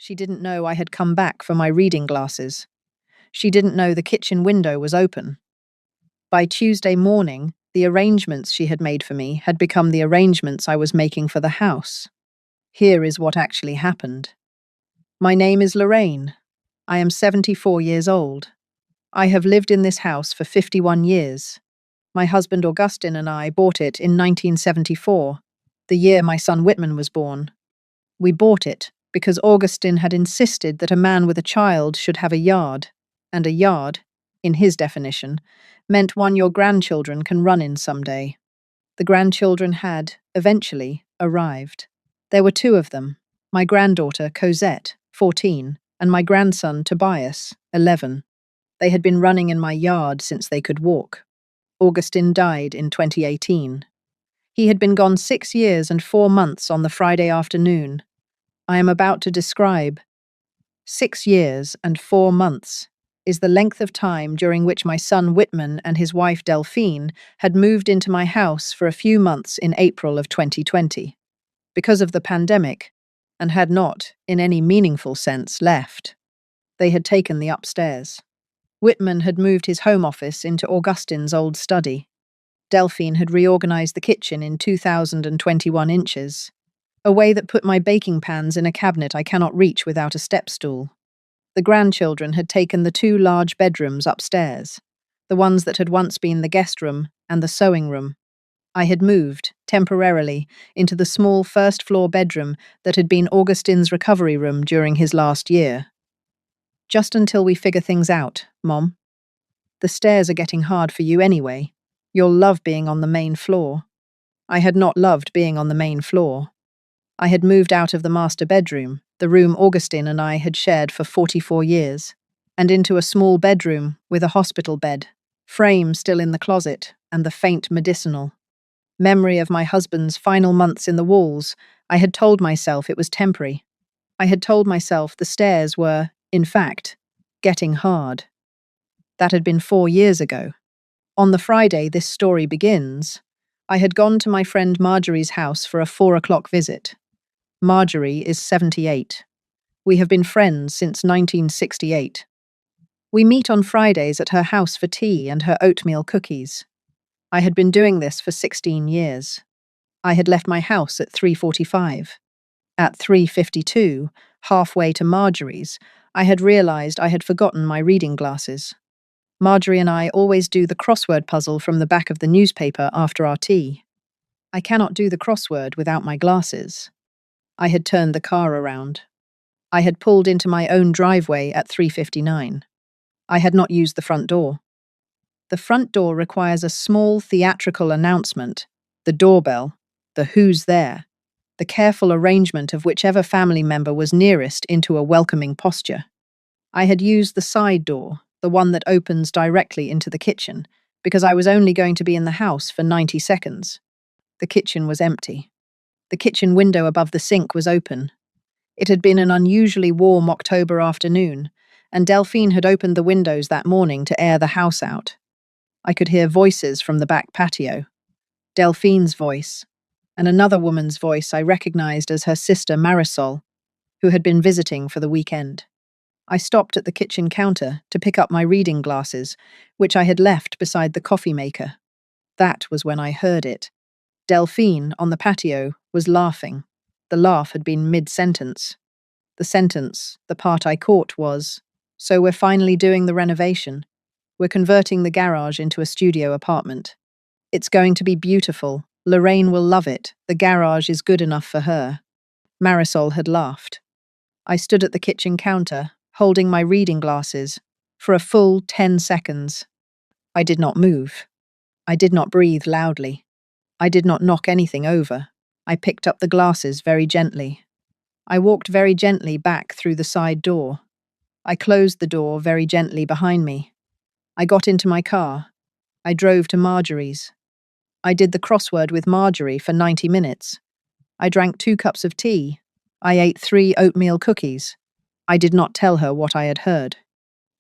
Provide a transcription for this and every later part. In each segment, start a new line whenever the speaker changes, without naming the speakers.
She didn't know I had come back for my reading glasses. She didn't know the kitchen window was open. By Tuesday morning, the arrangements she had made for me had become the arrangements I was making for the house. Here is what actually happened. My name is Lorraine. I am 74 years old. I have lived in this house for 51 years. My husband Augustin and I bought it in 1974, the year my son Whitman was born. We bought it because Augustin had insisted that a man with a child should have a yard, and a yard, in his definition, meant one your grandchildren can run in someday. The grandchildren had, eventually, arrived. There were two of them, my granddaughter Cosette, 14, and my grandson Tobias, 11. They had been running in my yard since they could walk. Augustin died in 2018. He had been gone 6 years and 4 months on the Friday afternoon. I am about to describe. 6 years and 4 months is the length of time during which my son Whitman and his wife Delphine had moved into my house for a few months in April of 2020, because of the pandemic, and had not, in any meaningful sense, left. They had taken the upstairs. Whitman had moved his home office into Augustin's old study. Delphine had reorganized the kitchen in 2021 inches, a way that put my baking pans in a cabinet I cannot reach without a step stool. The grandchildren had taken the 2 large bedrooms upstairs, the ones that had once been the guest room and the sewing room. I had moved, temporarily, into the small first-floor bedroom that had been Augustin's recovery room during his last year. Just until we figure things out, Mom. The stairs are getting hard for you anyway. You'll love being on the main floor. I had not loved being on the main floor. I had moved out of the master bedroom, the room Augustin and I had shared for 44 years, and into a small bedroom with a hospital bed, frame still in the closet, and the faint medicinal. Memory of my husband's final months in the walls, I had told myself it was temporary. I had told myself the stairs were, in fact, getting hard. That had been 4 years ago. On the Friday this story begins, I had gone to my friend Marjorie's house for a 4 o'clock visit. Marjorie is 78. We have been friends since 1968. We meet on Fridays at her house for tea and her oatmeal cookies. I had been doing this for 16 years. I had left my house at 3:45. At 3:52, halfway to Marjorie's, I had realized I had forgotten my reading glasses. Marjorie and I always do the crossword puzzle from the back of the newspaper after our tea. I cannot do the crossword without my glasses. I had turned the car around. I had pulled into my own driveway at 3:59. I had not used the front door. The front door requires a small theatrical announcement, the doorbell, the who's there, the careful arrangement of whichever family member was nearest into a welcoming posture. I had used the side door, the one that opens directly into the kitchen, because I was only going to be in the house for 90 seconds. The kitchen was empty. The kitchen window above the sink was open. It had been an unusually warm October afternoon, and Delphine had opened the windows that morning to air the house out. I could hear voices from the back patio. Delphine's voice, and another woman's voice I recognized as her sister Marisol, who had been visiting for the weekend. I stopped at the kitchen counter to pick up my reading glasses, which I had left beside the coffee maker. That was when I heard it. Delphine, on the patio, was laughing. The laugh had been mid-sentence. The sentence, the part I caught, was, "So we're finally doing the renovation. We're converting the garage into a studio apartment. It's going to be beautiful. Lorraine will love it. The garage is good enough for her." Marisol had laughed. I stood at the kitchen counter, holding my reading glasses, for a full 10 seconds. I did not move. I did not breathe loudly. I did not knock anything over. I picked up the glasses very gently. I walked very gently back through the side door. I closed the door very gently behind me. I got into my car. I drove to Marjorie's. I did the crossword with Marjorie for 90 minutes. I drank 2 cups of tea. I ate 3 oatmeal cookies. I did not tell her what I had heard.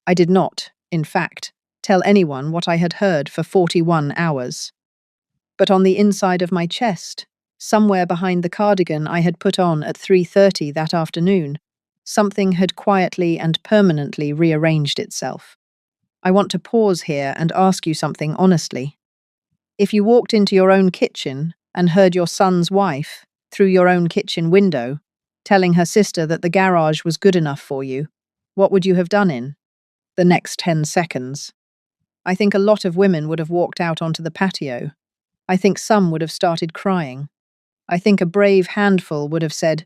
I did not, in fact, tell anyone what I had heard for 41 hours. But on the inside of my chest, somewhere behind the cardigan I had put on at 3:30 that afternoon, Something had quietly and permanently rearranged itself. I want to pause here and ask you something honestly. If you walked into your own kitchen and heard your son's wife, through your own kitchen window, telling her sister that the garage was good enough for you, what would you have done in the next 10 seconds? I think a lot of women would have walked out onto the patio. I think some would have started crying. I think a brave handful would have said,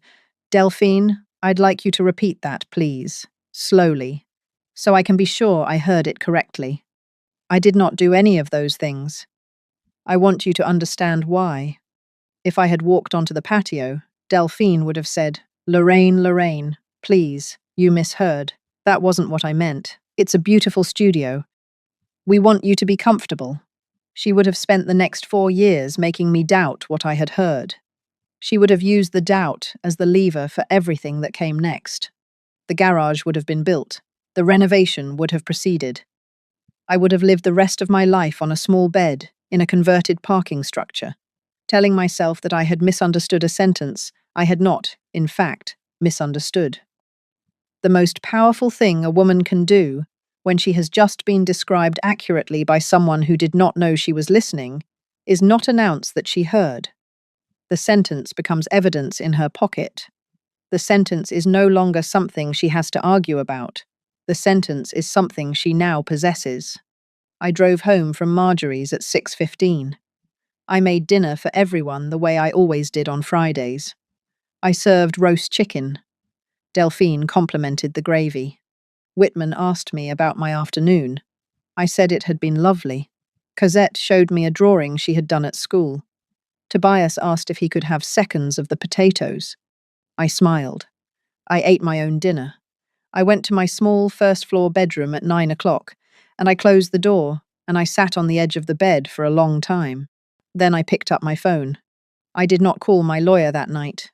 Delphine, I'd like you to repeat that, please, slowly, so I can be sure I heard it correctly. I did not do any of those things. I want you to understand why. If I had walked onto the patio, Delphine would have said, Lorraine, please, you misheard. That wasn't what I meant. It's a beautiful studio. We want you to be comfortable. She would have spent the next 4 years making me doubt what I had heard. She would have used the doubt as the lever for everything that came next. The garage would have been built. The renovation would have proceeded. I would have lived the rest of my life on a small bed in a converted parking structure, telling myself that I had misunderstood a sentence I had not, in fact, misunderstood. The most powerful thing a woman can do when she has just been described accurately by someone who did not know she was listening is not announce that she heard. The sentence becomes evidence in her pocket. The sentence is no longer something she has to argue about. The sentence is something she now possesses. I drove home from Marjorie's at 6:15. I made dinner for everyone the way I always did on Fridays. I served roast chicken. Delphine complimented the gravy. Whitman asked me about my afternoon. I said it had been lovely. Cosette showed me a drawing she had done at school. Tobias asked if he could have seconds of the potatoes. I smiled. I ate my own dinner. I went to my small first-floor bedroom at 9 o'clock, and I closed the door, and I sat on the edge of the bed for a long time. Then I picked up my phone. I did not call my lawyer that night.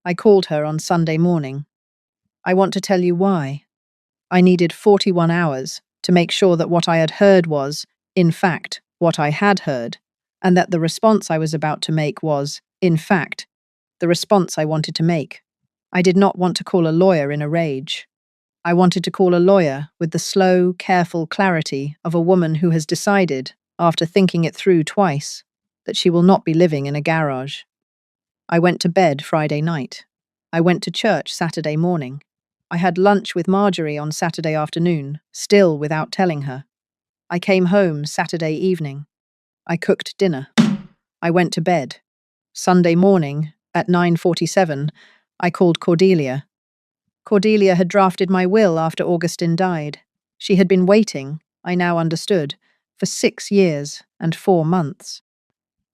I called her on Sunday morning. I want to tell you why. I needed 41 hours to make sure that what I had heard was, in fact, what I had heard, and that the response I was about to make was, in fact, the response I wanted to make. I did not want to call a lawyer in a rage. I wanted to call a lawyer with the slow, careful clarity of a woman who has decided, after thinking it through twice, that she will not be living in a garage. I went to bed Friday night. I went to church Saturday morning. I had lunch with Marjorie on Saturday afternoon, still without telling her. I came home Saturday evening. I cooked dinner. I went to bed. Sunday morning, at 9:47, I called Cordelia. Cordelia had drafted my will after Augustine died. She had been waiting, I now understood, for 6 years and 4 months.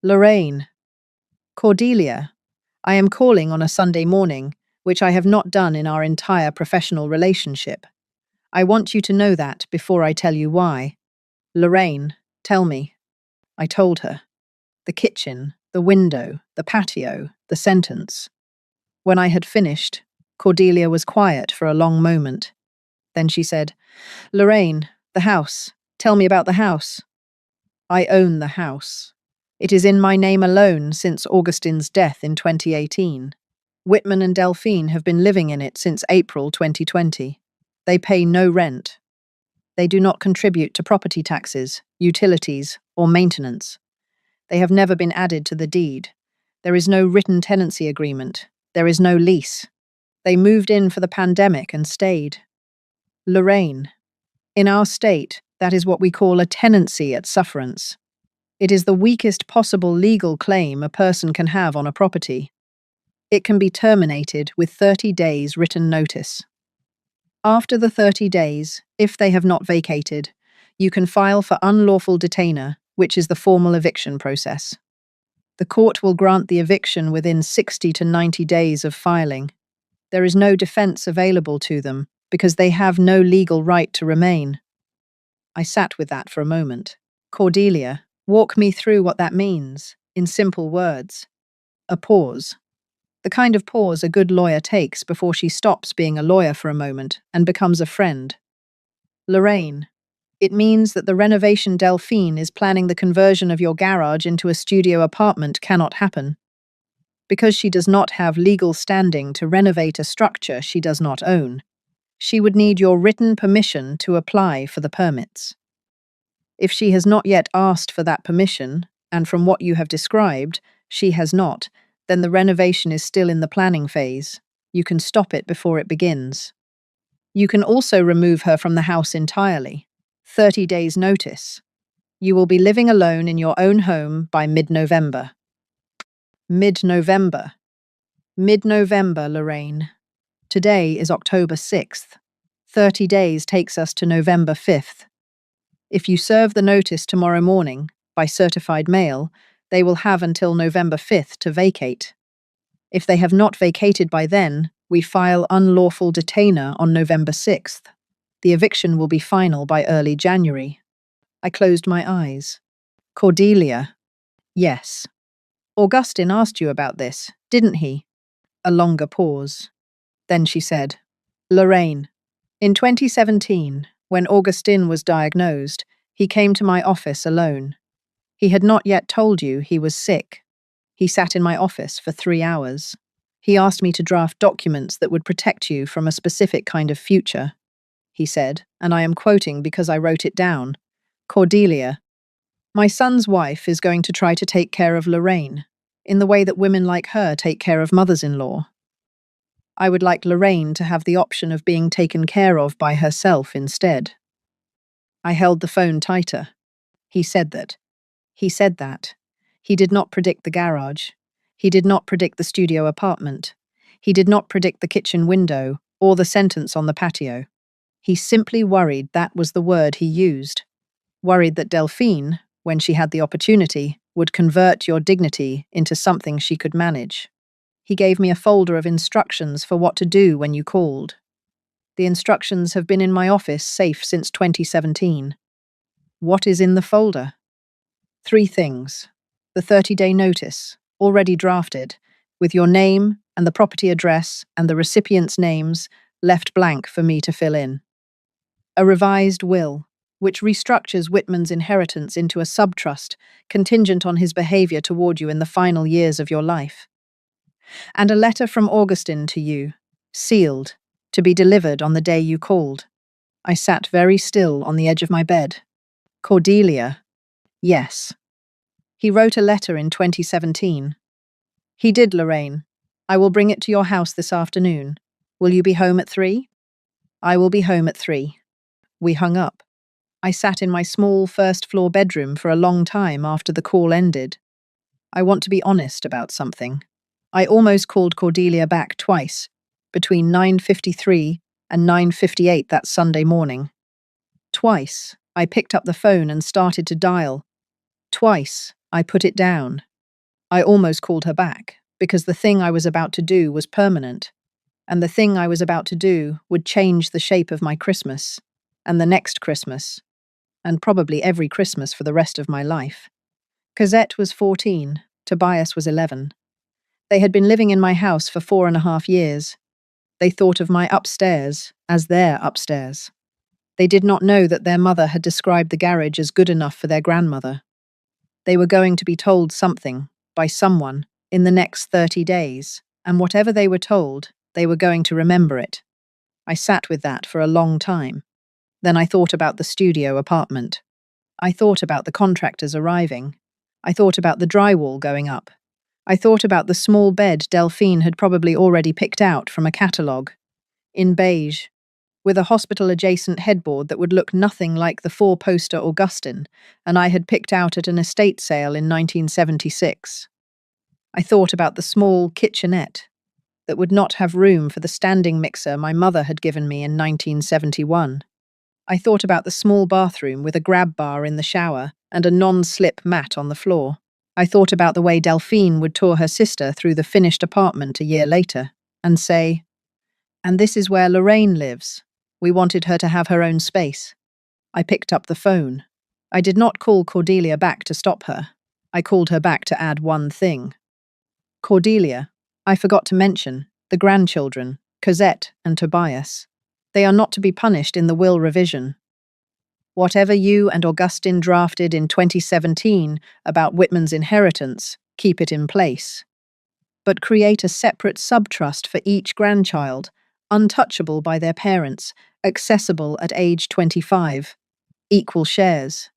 Lorraine. Cordelia. I am calling on a Sunday morning, which I have not done in our entire professional relationship. I want you to know that before I tell you why. Lorraine, tell me. I told her. The kitchen, the window, the patio, the sentence. When I had finished, Cordelia was quiet for a long moment. Then she said, Lorraine, the house. Tell me about the house. I own the house. It is in my name alone since Augustine's death in 2018. Whitman and Delphine have been living in it since April 2020. They pay no rent. They do not contribute to property taxes, utilities, or maintenance. They have never been added to the deed. There is no written tenancy agreement. There is no lease. They moved in for the pandemic and stayed. Lorraine. In our state, that is what we call a tenancy at sufferance. It is the weakest possible legal claim a person can have on a property. It can be terminated with 30 days written notice. After the 30 days, if they have not vacated, you can file for unlawful detainer, which is the formal eviction process. The court will grant the eviction within 60 to 90 days of filing. There is no defense available to them because they have no legal right to remain. I sat with that for a moment. Cordelia, walk me through what that means, in simple words. A pause. The kind of pause a good lawyer takes before she stops being a lawyer for a moment and becomes a friend. Lorraine. It means that the renovation Delphine is planning the conversion of your garage into a studio apartment cannot happen. because she does not have legal standing to renovate a structure she does not own. She would need your written permission to apply for the permits. If she has not yet asked for that permission, and from what you have described, she has not, then the renovation is still in the planning phase. You can stop it before it begins. You can also remove her from the house entirely. 30 days notice. You will be living alone in your own home by mid-November. Mid-November. Mid-November, Lorraine. Today is October 6th. 30 days takes us to November 5th. If you serve the notice tomorrow morning, by certified mail, they will have until November 5th to vacate. If they have not vacated by then, we file unlawful detainer on November 6th. The eviction will be final by early January. I closed my eyes. Cordelia. Yes. Augustine asked you about this, didn't he? A longer pause. Then she said, Lorraine, in 2017, when Augustine was diagnosed, he came to my office alone. He had not yet told you he was sick. He sat in my office for 3 hours. He asked me to draft documents that would protect you from a specific kind of future. He said, and I am quoting because I wrote it down, Cordelia, my son's wife is going to try to take care of Lorraine, in the way that women like her take care of mothers-in-law. I would like Lorraine to have the option of being taken care of by herself instead. I held the phone tighter. He said that. He said that. He did not predict the garage. He did not predict the studio apartment. He did not predict the kitchen window or the sentence on the patio. He simply worried that was the word he used. Worried that Delphine, when she had the opportunity, would convert your dignity into something she could manage. He gave me a folder of instructions for what to do when you called. The instructions have been in my office safe since 2017. What is in the folder? 3 things. The 30-day notice, already drafted, with your name and the property address and the recipient's names left blank for me to fill in. A revised will, which restructures Whitman's inheritance into a subtrust contingent on his behavior toward you in the final years of your life. And a letter from Augustine to you, sealed, to be delivered on the day you called. I sat very still on the edge of my bed. Cordelia. Yes. He wrote a letter in 2017. He did, Lorraine. I will bring it to your house this afternoon. Will you be home at 3? I will be home at 3. We hung up. I sat in my small first-floor bedroom for a long time after the call ended. I want to be honest about something. I almost called Cordelia back twice, between 9:53 and 9:58 that Sunday morning. Twice, I picked up the phone and started to dial. Twice, I put it down. I almost called her back, because the thing I was about to do was permanent, and the thing I was about to do would change the shape of my Christmas, and the next Christmas, and probably every Christmas for the rest of my life. Cosette was 14, Tobias was 11. They had been living in my house for 4.5 years. They thought of my upstairs as their upstairs. They did not know that their mother had described the garage as good enough for their grandmother. They were going to be told something, by someone, in the next 30 days, and whatever they were told, they were going to remember it. I sat with that for a long time. Then I thought about the studio apartment. I thought about the contractors arriving. I thought about the drywall going up. I thought about the small bed Delphine had probably already picked out from a catalogue, in beige, with a hospital-adjacent headboard that would look nothing like the 4-poster Augustine, and I had picked out at an estate sale in 1976. I thought about the small kitchenette that would not have room for the standing mixer my mother had given me in 1971. I thought about the small bathroom with a grab bar in the shower and a non-slip mat on the floor. I thought about the way Delphine would tour her sister through the finished apartment a year later and say, "And this is where Lorraine lives. We wanted her to have her own space." I picked up the phone. I did not call Cordelia back to stop her. I called her back to add one thing. Cordelia, I forgot to mention, the grandchildren, Cosette and Tobias. They are not to be punished in the will revision. Whatever you and Augustine drafted in 2017 about Whitman's inheritance, keep it in place. but create a separate subtrust for each grandchild, untouchable by their parents, accessible at age 25. Equal shares.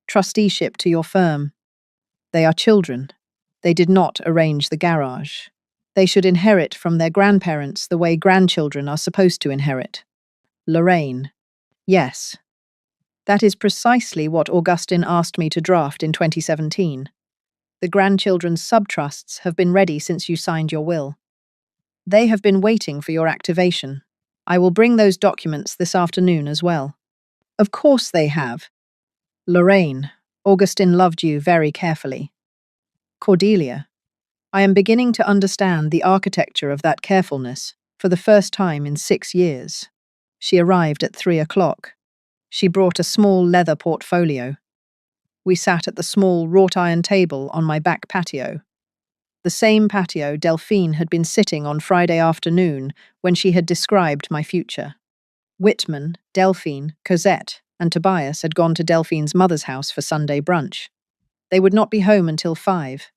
Trusteeship to your firm. They are children. They did not arrange the garage. They should inherit from their grandparents the way grandchildren are supposed to inherit. Lorraine. Yes. That is precisely what Augustine asked me to draft in 2017. The grandchildren's subtrusts have been ready since you signed your will. They have been waiting for your activation. I will bring those documents this afternoon as well. Of course they have. Lorraine, Augustine loved you very carefully. Cordelia, I am beginning to understand the architecture of that carefulness for the first time in 6 years. She arrived at 3 o'clock. She brought a small leather portfolio. We sat at the small wrought-iron table on my back patio. The same patio Delphine had been sitting on Friday afternoon when she had described my future. Whitman, Delphine, Cosette, and Tobias had gone to Delphine's mother's house for Sunday brunch. They would not be home until 5.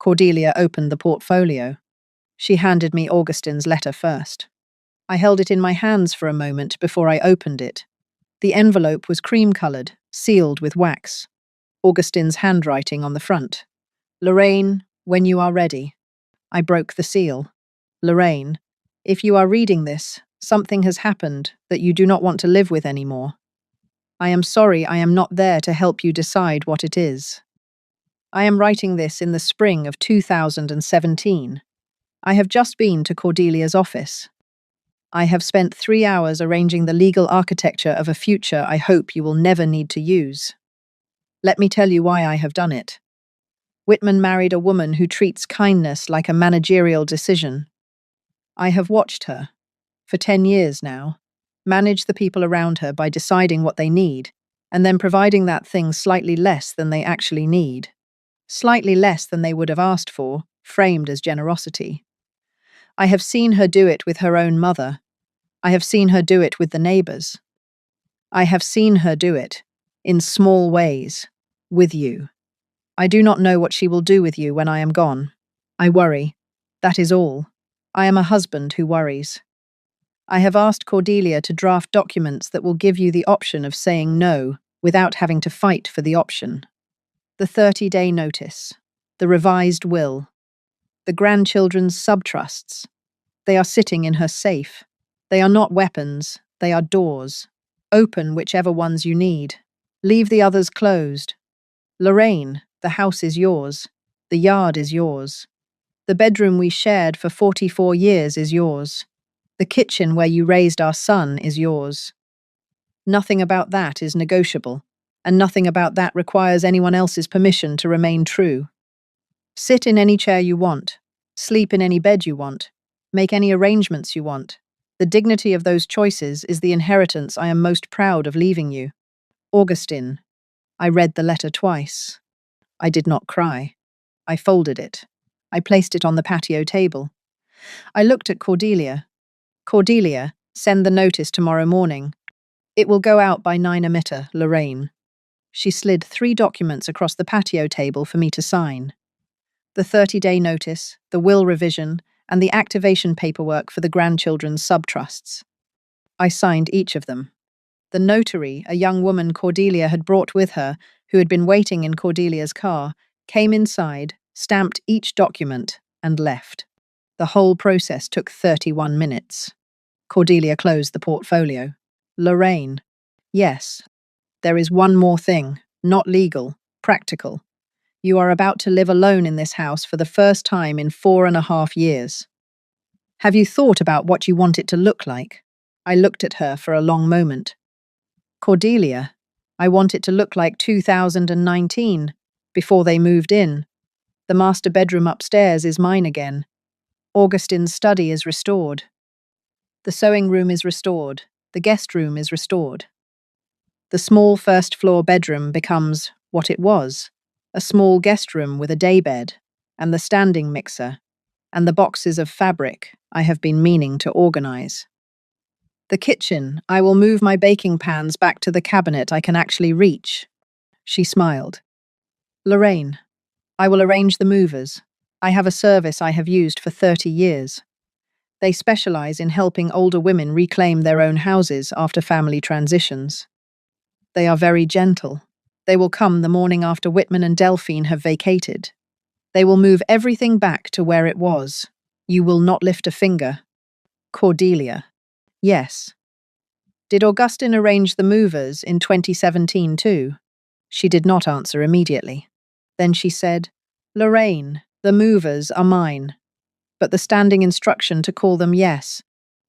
Cordelia opened the portfolio. She handed me Augustine's letter first. I held it in my hands for a moment before I opened it. The envelope was cream-colored, sealed with wax. Augustine's handwriting on the front. Lorraine, when you are ready. I broke the seal. Lorraine, if you are reading this, something has happened that you do not want to live with anymore. I am sorry I am not there to help you decide what it is. I am writing this in the spring of 2017. I have just been to Cordelia's office. I have spent 3 hours arranging the legal architecture of a future I hope you will never need to use. Let me tell you why I have done it. Whitman married a woman who treats kindness like a managerial decision. I have watched her, for 10 years now, manage the people around her by deciding what they need, and then providing that thing slightly less than they actually need. Slightly less than they would have asked for, framed as generosity. I have seen her do it with her own mother. I have seen her do it with the neighbors. I have seen her do it, in small ways, with you. I do not know what she will do with you when I am gone. I worry. That is all. I am a husband who worries. I have asked Cordelia to draft documents that will give you the option of saying no without having to fight for the option. The 30-day notice. The revised will. The grandchildren's subtrusts. They are sitting in her safe. They are not weapons. They are doors. Open whichever ones you need. Leave the others closed. Lorraine, the house is yours. The yard is yours. The bedroom we shared for 44 years is yours. The kitchen where you raised our son is yours. Nothing about that is negotiable, and nothing about that requires anyone else's permission to remain true. Sit in any chair you want. Sleep in any bed you want. Make any arrangements you want. The dignity of those choices is the inheritance I am most proud of leaving you. Augustine. I read the letter twice. I did not cry. I folded it. I placed it on the patio table. I looked at Cordelia. Cordelia, send the notice tomorrow morning. It will go out by 9 emitter, Lorraine. She slid 3 documents across the patio table for me to sign. The 30-day notice, the will revision, and the activation paperwork for the grandchildren's subtrusts. I signed each of them. The notary, a young woman Cordelia had brought with her, who had been waiting in Cordelia's car, came inside, stamped each document, and left. The whole process took 31 minutes. Cordelia closed the portfolio. Lorraine. Yes. There is one more thing, not legal, practical. You are about to live alone in this house for the first time in 4.5 years. Have you thought about what you want it to look like? I looked at her for a long moment. Cordelia, I want it to look like 2019, before they moved in. The master bedroom upstairs is mine again. Augustine's study is restored. The sewing room is restored. The guest room is restored. The small first-floor bedroom becomes what it was, a small guest room with a daybed, and the standing mixer, and the boxes of fabric I have been meaning to organize. The kitchen, I will move my baking pans back to the cabinet I can actually reach. She smiled. Lorraine, I will arrange the movers. I have a service I have used for 30 years. They specialize in helping older women reclaim their own houses after family transitions. They are very gentle. They will come the morning after Whitman and Delphine have vacated. They will move everything back to where it was. You will not lift a finger. Cordelia. Yes. Did Augustine arrange the movers in 2017 too? She did not answer immediately. Then she said, Lorraine, the movers are mine. But the standing instruction to call them yes.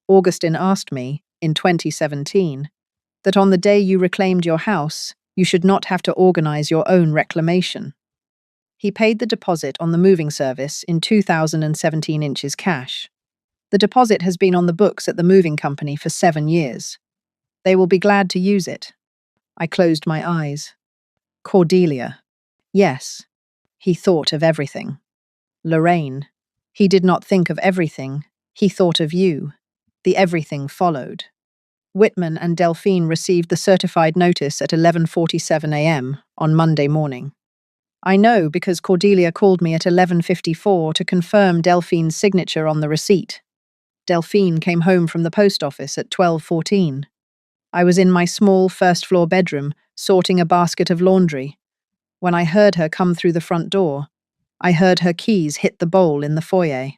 Augustine asked me, in 2017, that on the day you reclaimed your house, you should not have to organize your own reclamation. He paid the deposit on the moving service in 2017 inches cash. The deposit has been on the books at the moving company for 7 years. They will be glad to use it. I closed my eyes. Cordelia. Yes. He thought of everything. Lorraine. He did not think of everything. He thought of you. The everything followed. Whitman and Delphine received the certified notice at 11:47 a.m. on Monday morning. I know because Cordelia called me at 11:54 to confirm Delphine's signature on the receipt. Delphine came home from the post office at 12:14. I was in my small first-floor bedroom, sorting a basket of laundry. When I heard her come through the front door, I heard her keys hit the bowl in the foyer.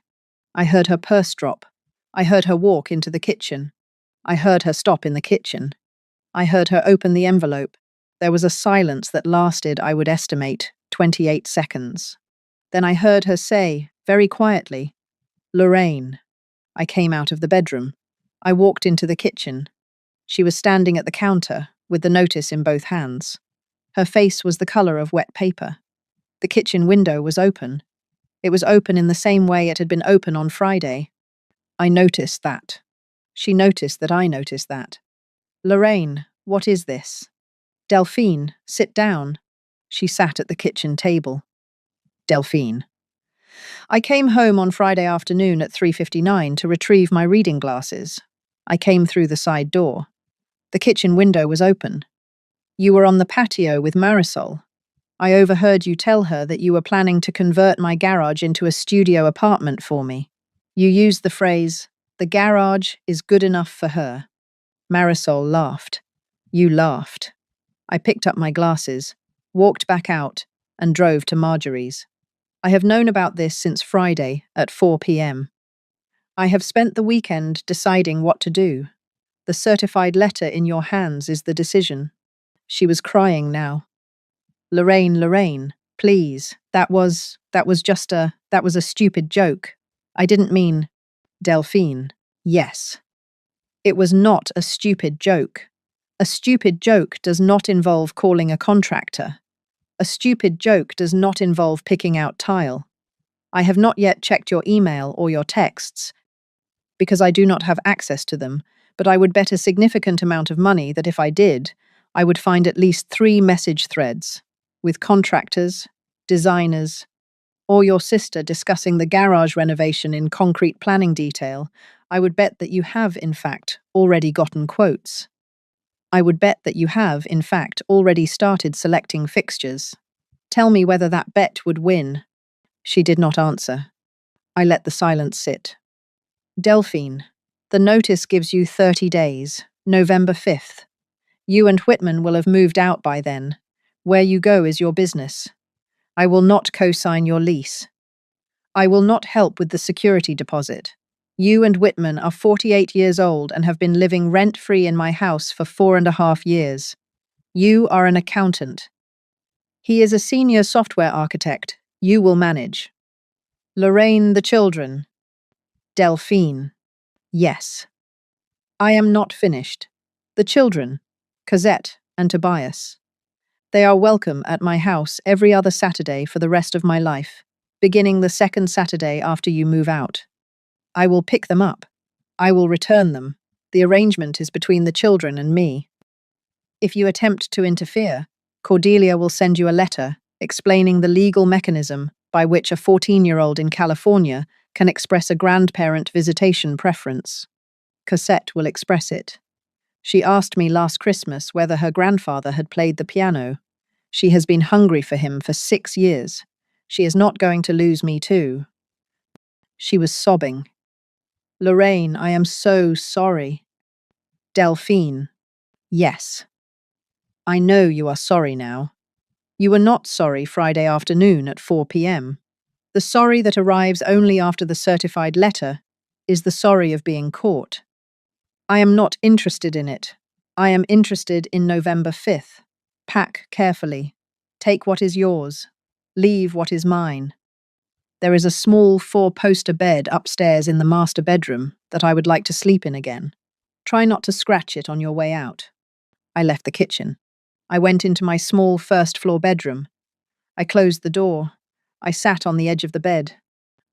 I heard her purse drop. I heard her walk into the kitchen. I heard her stop in the kitchen. I heard her open the envelope. There was a silence that lasted, I would estimate, 28 seconds. Then I heard her say, very quietly, Lorraine. I came out of the bedroom. I walked into the kitchen. She was standing at the counter, with the notice in both hands. Her face was the color of wet paper. The kitchen window was open. It was open in the same way it had been open on Friday. I noticed that. She noticed that I noticed that. Lorraine, what is this? Delphine, sit down. She sat at the kitchen table. Delphine. I came home on Friday afternoon at 3:59 to retrieve my reading glasses. I came through the side door. The kitchen window was open. You were on the patio with Marisol. I overheard you tell her that you were planning to convert my garage into a studio apartment for me. You used the phrase, the garage is good enough for her. Marisol laughed. You laughed. I picked up my glasses, walked back out, and drove to Marjorie's. I have known about this since Friday at 4 p.m. I have spent the weekend deciding what to do. The certified letter in your hands is the decision. She was crying now. Lorraine, please, that was a stupid joke. I didn't mean, Delphine, yes. It was not a stupid joke. A stupid joke does not involve calling a contractor. A stupid joke does not involve picking out tile. I have not yet checked your email or your texts, because I do not have access to them, but I would bet a significant amount of money that if I did, I would find at least 3 message threads, with contractors, designers, or your sister discussing the garage renovation in concrete planning detail. I would bet that you have, in fact, already gotten quotes. I would bet that you have, in fact, already started selecting fixtures. Tell me whether that bet would win. She did not answer. I let the silence sit. Delphine, the notice gives you 30 days, November 5th. You and Whitman will have moved out by then. Where you go is your business. I will not co-sign your lease. I will not help with the security deposit. You and Whitman are 48 years old and have been living rent-free in my house for 4.5 years. You are an accountant. He is a senior software architect. You will manage. Lorraine, the children. Delphine. Yes. I am not finished. The children, Cosette and Tobias. They are welcome at my house every other Saturday for the rest of my life, beginning the 2nd Saturday after you move out. I will pick them up. I will return them. The arrangement is between the children and me. If you attempt to interfere, Cordelia will send you a letter explaining the legal mechanism by which a 14-year-old in California can express a grandparent visitation preference. Cosette will express it. She asked me last Christmas whether her grandfather had played the piano. She has been hungry for him for 6 years. She is not going to lose me too. She was sobbing. Lorraine, I am so sorry. Delphine. Yes. I know you are sorry now. You were not sorry Friday afternoon at 4 p.m. The sorry that arrives only after the certified letter is the sorry of being caught. I am not interested in it. I am interested in November 5th. Pack carefully. Take what is yours. Leave what is mine. There is a small 4-poster bed upstairs in the master bedroom that I would like to sleep in again. Try not to scratch it on your way out. I left the kitchen. I went into my small first-floor bedroom. I closed the door. I sat on the edge of the bed.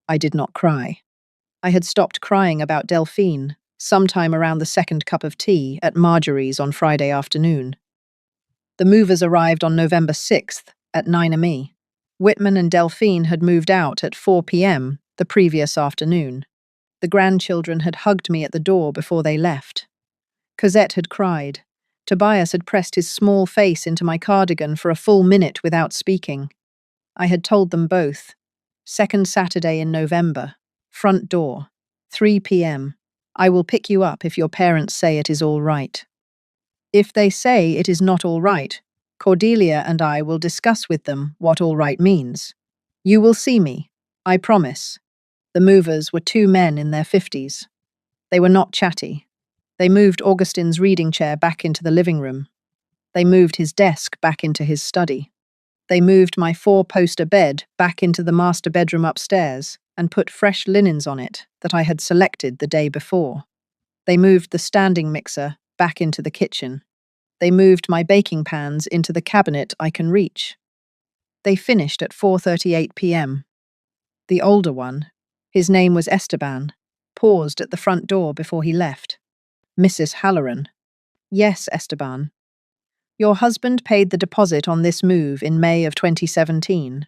I did not cry. I had stopped crying about Delphine sometime around the second cup of tea at Marjorie's on Friday afternoon. The movers arrived on November 6th at 9 am. Whitman and Delphine had moved out at 4 p.m. the previous afternoon. The grandchildren had hugged me at the door before they left. Cosette had cried. Tobias had pressed his small face into my cardigan for a full minute without speaking. I had told them both. Second Saturday in November. Front door. 3 p.m. I will pick you up if your parents say it is all right. If they say it is not all right, Cordelia and I will discuss with them what all right means. You will see me, I promise. The movers were 2 men in their 50s. They were not chatty. They moved Augustine's reading chair back into the living room. They moved his desk back into his study. They moved my 4-poster bed back into the master bedroom upstairs and put fresh linens on it that I had selected the day before. They moved the standing mixer back into the kitchen. They moved my baking pans into the cabinet I can reach. They finished at 4:38 p.m. The older one, his name was Esteban, paused at the front door before he left. Mrs. Halloran. Yes, Esteban. Your husband paid the deposit on this move in May of 2017.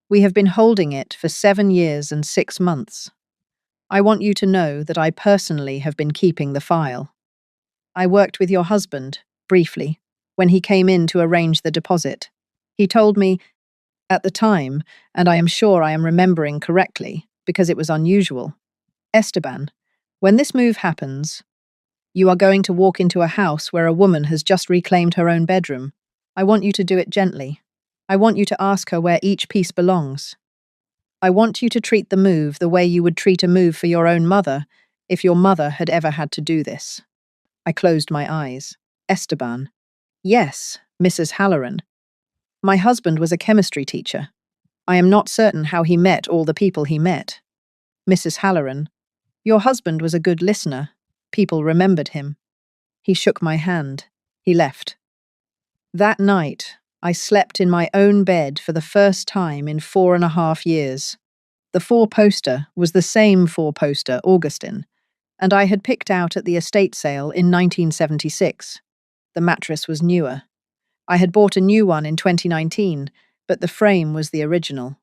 We have been holding it for 7 years and 6 months. I want you to know that I personally have been keeping the file. I worked with your husband, briefly, when he came in to arrange the deposit. He told me, at the time, and I am sure I am remembering correctly, because it was unusual, Esteban, when this move happens, you are going to walk into a house where a woman has just reclaimed her own bedroom. I want you to do it gently. I want you to ask her where each piece belongs. I want you to treat the move the way you would treat a move for your own mother if your mother had ever had to do this. I closed my eyes. Esteban. Yes, Mrs. Halloran. My husband was a chemistry teacher. I am not certain how he met all the people he met. Mrs. Halloran. Your husband was a good listener. People remembered him. He shook my hand. He left. That night, I slept in my own bed for the first time in 4.5 years. The 4-poster was the same 4-poster, Augustine, and I had picked out at the estate sale in 1976. The mattress was newer. I had bought a new one in 2019, but the frame was the original.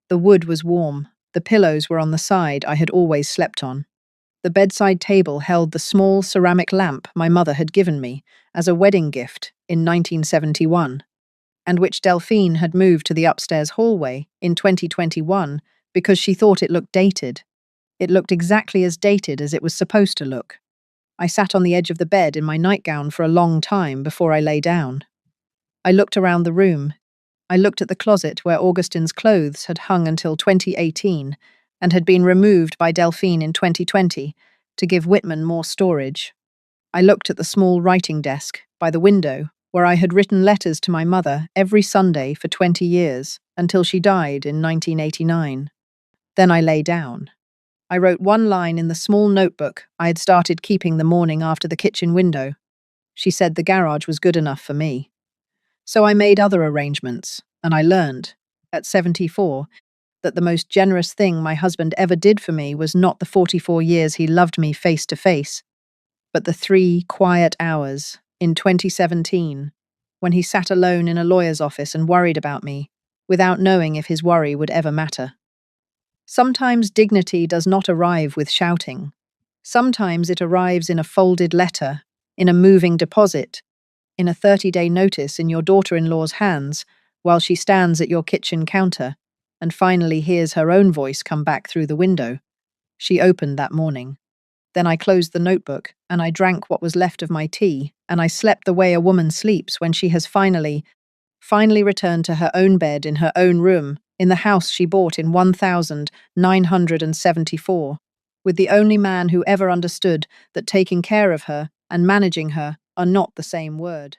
The wood was warm. The pillows were on the side I had always slept on. The bedside table held the small ceramic lamp my mother had given me as a wedding gift in 1971, and which Delphine had moved to the upstairs hallway in 2021 because she thought it looked dated. It looked exactly as dated as it was supposed to look. I sat on the edge of the bed in my nightgown for a long time before I lay down. I looked around the room. I looked at the closet where Augustine's clothes had hung until 2018 and had been removed by Delphine in 2020 to give Whitman more storage. I looked at the small writing desk by the window where I had written letters to my mother every Sunday for 20 years until she died in 1989. Then I lay down. I wrote one line in the small notebook I had started keeping the morning after the kitchen window. She said the garage was good enough for me. So I made other arrangements, and I learned, at 74, that the most generous thing my husband ever did for me was not the 44 years he loved me face to face, but the 3 quiet hours in 2017 when he sat alone in a lawyer's office and worried about me, without knowing if his worry would ever matter. Sometimes dignity does not arrive with shouting. Sometimes it arrives in a folded letter, in a moving deposit, in a 30-day notice in your daughter-in-law's hands while she stands at your kitchen counter and finally hears her own voice come back through the window. She opened that morning. Then I closed the notebook, and I drank what was left of my tea, and I slept the way a woman sleeps when she has finally returned to her own bed in her own room, in the house she bought in 1974, with the only man who ever understood that taking care of her and managing her are not the same word.